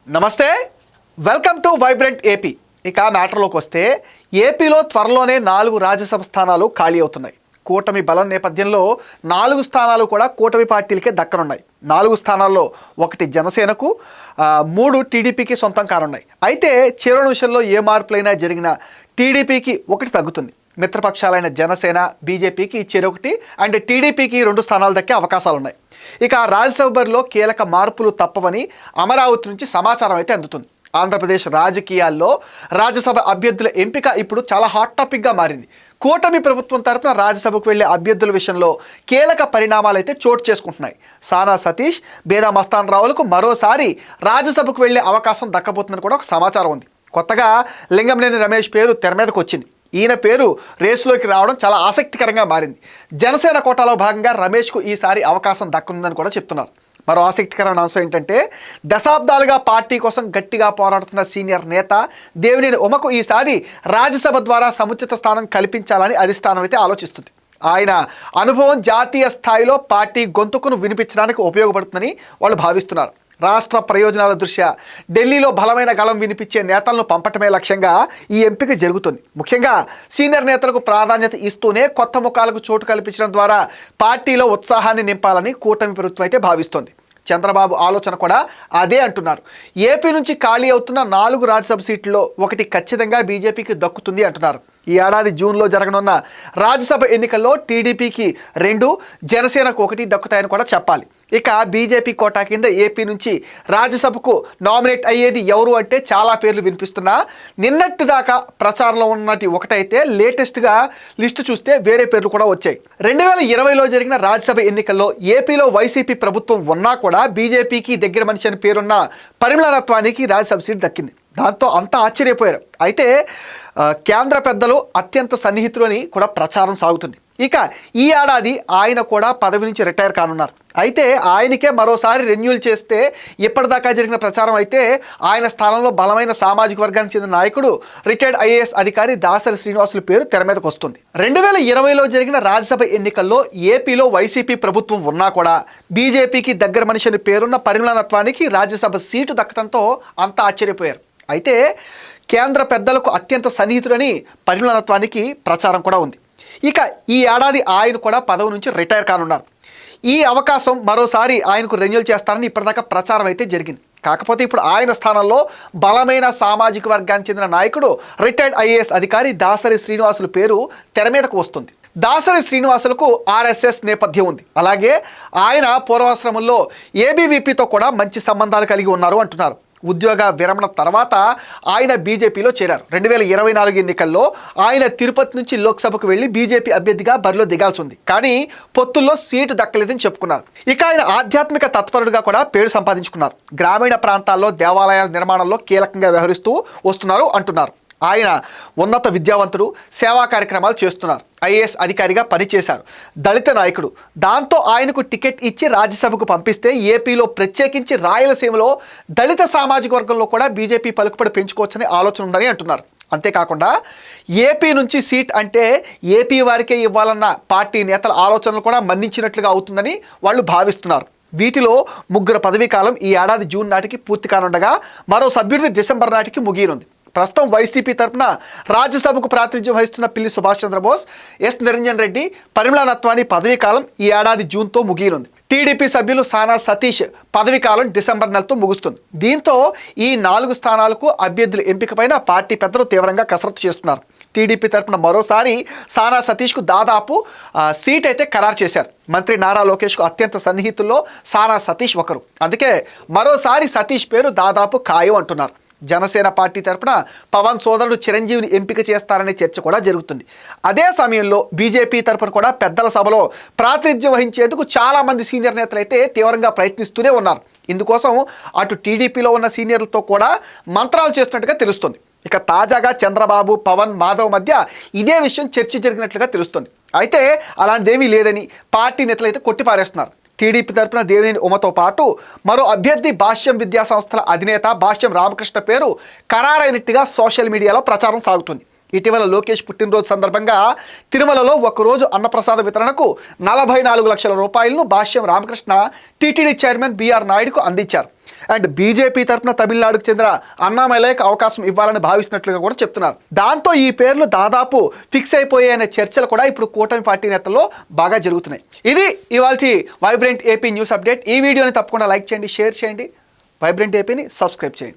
నమస్తే, welcome to vibrant AP. ఇక మ్యాటర్లోకి వస్తే ఏపీలో త్వరలోనే 4 రాజ్యసభ స్థానాలు ఖాళీ అవుతున్నాయి. కూటమి బలం నేపథ్యంలో 4 స్థానాలు కూడా కూటమి పార్టీలకే దక్కనున్నాయి. 4 స్థానాల్లో 1 జనసేనకు, 3 టీడీపీకి సొంతం కానున్నాయి. అయితే చివరి నిమిషంలో ఏ మార్పులైనా జరిగినా టీడీపీకి 1 తగ్గుతుంది. మిత్రపక్షాలైన జనసేన, బీజేపీకి చెరొకటి అండ్ టీడీపీకి 2 స్థానాలు దక్కే అవకాశాలున్నాయి. ఇక రాజ్యసభ బరిలో కీలక మార్పులు తప్పవని అమరావతి నుంచి సమాచారం అయితే అందుతుంది. ఆంధ్రప్రదేశ్ రాజకీయాల్లో రాజ్యసభ అభ్యర్థుల ఎంపిక ఇప్పుడు చాలా హాట్ టాపిక్గా మారింది. కూటమి ప్రభుత్వం తరపున రాజ్యసభకు వెళ్లే అభ్యర్థుల విషయంలో కీలక పరిణామాలు అయితే చోటు చేసుకుంటున్నాయి. సానా సతీష్, బేదా మస్తాన్ రావులకు మరోసారి రాజ్యసభకు వెళ్లే అవకాశం దక్కబోతుందని కూడా ఒక సమాచారం ఉంది. కొత్తగా లింగంనేని రమేష్ పేరు తెర మీదకు వచ్చింది. ఈయన పేరు రేసులోకి రావడం చాలా ఆసక్తికరంగా మారింది. జనసేన కోటాలో భాగంగా రమేష్కు ఈసారి అవకాశం దక్కుందని కూడా చెప్తున్నారు. మరో ఆసక్తికరమైన అంశం ఏంటంటే, దశాబ్దాలుగా పార్టీ కోసం గట్టిగా పోరాడుతున్న సీనియర్ నేత దేవినేని ఉమకు ఈసారి రాజ్యసభ ద్వారా సముచిత స్థానం కల్పించాలని అధిష్టానం అయితే ఆలోచిస్తుంది. ఆయన అనుభవం జాతీయ స్థాయిలో పార్టీ గొంతుకును వినిపించడానికి ఉపయోగపడుతుందని వాళ్ళు భావిస్తున్నారు. రాష్ట్ర ప్రయోజనాల దృష్ట్యా ఢిల్లీలో బలమైన గళం వినిపించే నేతలను పంపటమే లక్ష్యంగా ఈ ఎంపిక జరుగుతుంది. ముఖ్యంగా సీనియర్ నేతలకు ప్రాధాన్యత ఇస్తూనే కొత్త ముఖాలకు చోటు కల్పించడం ద్వారా పార్టీలో ఉత్సాహాన్ని నింపాలని కూటమి ప్రభుత్వం అయితే భావిస్తోంది. చంద్రబాబు ఆలోచన కూడా అదే అంటున్నారు. ఏపీ నుంచి ఖాళీ అవుతున్న 4 రాజ్యసభ సీట్లలో 1 ఖచ్చితంగా బీజేపీకి దక్కుతుంది అంటున్నారు. ఈ ఏడాది జూన్లో జరగనున్న రాజ్యసభ ఎన్నికల్లో టీడీపీకి 2, జనసేనకు 1 దక్కుతాయని కూడా చెప్పాలి. ఇక బీజేపీ కోటా కింద ఏపీ నుంచి రాజ్యసభకు నామినేట్ అయ్యేది ఎవరు అంటే చాలా పేర్లు వినిపిస్తున్నా నిన్నటి దాకా ప్రచారంలో ఉన్నటి ఒకటైతే లేటెస్ట్గా లిస్టు చూస్తే వేరే పేర్లు కూడా వచ్చాయి. 2020లో జరిగిన రాజ్యసభ ఎన్నికల్లో ఏపీలో వైసీపీ ప్రభుత్వం ఉన్నా కూడా బీజేపీకి దగ్గర మనిషి అని పేరున్న పరిమళ రత్వానికి రాజ్యసభ సీట్ దక్కింది. దాంతో అంతా ఆశ్చర్యపోయారు. అయితే కేంద్ర పెద్దలు అత్యంత సన్నిహితులు అని కూడా ప్రచారం సాగుతుంది. ఇక ఈ ఏడాది ఆయన కూడా పదవి నుంచి రిటైర్ కానున్నారు. అయితే ఆయనకే మరోసారి రెన్యూల్ చేస్తే ఇప్పటిదాకా జరిగిన ప్రచారం అయితే ఆయన స్థానంలో బలమైన సామాజిక వర్గానికి చెందిన నాయకుడు రిటైర్డ్ ఐఏఎస్ అధికారి దాసరి శ్రీనివాసులు పేరు తెర మీదకు వస్తుంది. 2020లో జరిగిన రాజ్యసభ ఎన్నికల్లో ఏపీలో వైసీపీ ప్రభుత్వం ఉన్నా కూడా బీజేపీకి దగ్గర మనిషి అని పేరున్న పరిమళ రత్వానికి రాజ్యసభ సీటు దక్కడంతో అంతా ఆశ్చర్యపోయారు. అయితే కేంద్ర పెద్దలకు అత్యంత సన్నిహితుడని పరిమళ రత్వానికి ప్రచారం కూడా ఉంది. ఇక ఈ ఏడాది ఆయన కూడా పదవి నుంచి రిటైర్ కానున్నారు. ఈ అవకాశం మరోసారి ఆయనకు రెన్యూల్ చేస్తారని ఇప్పటిదాకా ప్రచారం అయితే జరిగింది. కాకపోతే ఇప్పుడు ఆయన స్థానంలో బలమైన సామాజిక వర్గానికి చెందిన నాయకుడు రిటైర్డ్ ఐఏఎస్ అధికారి దాసరి శ్రీనివాసులు పేరు తెర మీదకు వస్తుంది. దాసరి శ్రీనివాసులకు ఆర్ఎస్ఎస్ నేపథ్యం ఉంది. అలాగే ఆయన పూర్వాశ్రమంలో ఏబీవీపీతో కూడా మంచి సంబంధాలు కలిగి ఉన్నారు అంటున్నారు. ఉద్యోగ విరమణ తర్వాత ఆయన బీజేపీలో చేరారు. 2024 ఎన్నికల్లో ఆయన తిరుపతి నుంచి లోక్సభకు వెళ్లి బీజేపీ అభ్యర్థిగా బరిలో దిగాల్సి ఉంది. కానీ పొత్తుల్లో సీటు దక్కలేదని చెప్పుకున్నారు. ఇక ఆయన ఆధ్యాత్మిక తత్పరుడుగా కూడా పేరు సంపాదించుకున్నారు. గ్రామీణ ప్రాంతాల్లో దేవాలయాల నిర్మాణంలో కీలకంగా వ్యవహరిస్తూ వస్తున్నారు అంటున్నారు. ఆయన ఉన్నత విద్యావంతుడు, సేవా కార్యక్రమాలు చేస్తున్నారు. ఐఏఎస్ అధికారిగా పనిచేశారు. దళిత నాయకుడు. దాంతో ఆయనకు టికెట్ ఇచ్చి రాజ్యసభకు పంపిస్తే ఏపీలో ప్రత్యేకించి రాయలసీమలో దళిత సామాజిక వర్గంలో కూడా బీజేపీ పలుకుబడి పెంచుకోవచ్చని ఆలోచన ఉందని అంటున్నారు. అంతేకాకుండా ఏపీ నుంచి సీట్ అంటే ఏపీ వారికే ఇవ్వాలన్న పార్టీ నేతల ఆలోచనలు కూడా మన్నించినట్లుగా అవుతుందని వాళ్ళు భావిస్తున్నారు. వీటిలో 3 పదవీ కాలం ఈ ఏడాది జూన్ నాటికి పూర్తి కానుండగా మరో సభ్యుడిది డిసెంబర్ నాటికి ముగియనుంది. ప్రస్తుతం వైసీపీ తరఫున రాజ్యసభకు ప్రాతినిధ్యం వహిస్తున్న పిల్లి సుభాష్ చంద్రబోస్, ఎస్ నిరంజన్ రెడ్డి, పరిమళ రత్వాని పదవీ కాలం ఈ ఏడాది జూన్తో ముగియనుంది. టీడీపీ సభ్యులు సానా సతీష్ పదవీ కాలం డిసెంబర్ నెలతో ముగుస్తుంది. దీంతో ఈ 4 స్థానాలకు అభ్యర్థుల ఎంపికపైన పార్టీ పెద్దలు తీవ్రంగా కసరత్తు చేస్తున్నారు. టీడీపీ తరఫున మరోసారి సానా సతీష్కు దాదాపు సీట్ అయితే ఖరారు చేశారు. మంత్రి నారా లోకేష్కు అత్యంత సన్నిహితుల్లో సానా సతీష్ ఒకరు. అందుకే మరోసారి సతీష్ పేరు దాదాపు ఖాయం అంటున్నారు. జనసేన పార్టీ తరపున పవన్ సోదరుడు చిరంజీవిని ఎంపిక చేస్తారనే చర్చ కూడా జరుగుతుంది. అదే సమయంలో బీజేపీ తరపున కూడా పెద్దల సభలో ప్రాతినిధ్యం వహించేందుకు చాలామంది సీనియర్ నేతలు అయితే తీవ్రంగా ప్రయత్నిస్తూనే ఉన్నారు. ఇందుకోసం అటు టీడీపీలో ఉన్న సీనియర్లతో కూడా మంత్రాలు చేస్తున్నట్టుగా తెలుస్తుంది. ఇక తాజాగా చంద్రబాబు, పవన్, మాధవ్ మధ్య ఇదే విషయం చర్చ జరిగినట్లుగా తెలుస్తుంది. అయితే అలాంటిదేమీ లేదని పార్టీ నేతలు అయితే కొట్టిపారేస్తున్నారు. టీడీపీ తరపున దేవినేని ఉమతో పాటు మరో అభ్యర్థి భాష్యం విద్యా సంస్థల అధినేత భాష్యం రామకృష్ణ పేరు ఖరారైనట్టుగా సోషల్ మీడియాలో ప్రచారం సాగుతుంది. ఇటీవల లోకేష్ పుట్టినరోజు సందర్భంగా తిరుమలలో ఒకరోజు అన్నప్రసాద వితరణకు 44 లక్షల రూపాయలను భాష్యం రామకృష్ణ టీటీడీ చైర్మన్ బీఆర్ నాయుడుకు అందించారు. అండ్ బీజేపీ తరఫున తమిళనాడుకు చెందిన అన్నామలైకి అవకాశం ఇవ్వాలని భావిస్తున్నట్లుగా కూడా చెప్తున్నారు. దాంతో ఈ పేర్లు దాదాపు ఫిక్స్ అయిపోయాయి అనే చర్చలు కూడా ఇప్పుడు కూటమి పార్టీ నేతల్లో బాగా జరుగుతున్నాయి. ఇది ఇవాల్టి వైబ్రెంట్ ఏపీ న్యూస్ అప్డేట్. ఈ వీడియోని తప్పకుండా లైక్ చేయండి, షేర్ చేయండి, వైబ్రెంట్ ఏపీని సబ్స్క్రైబ్ చేయండి.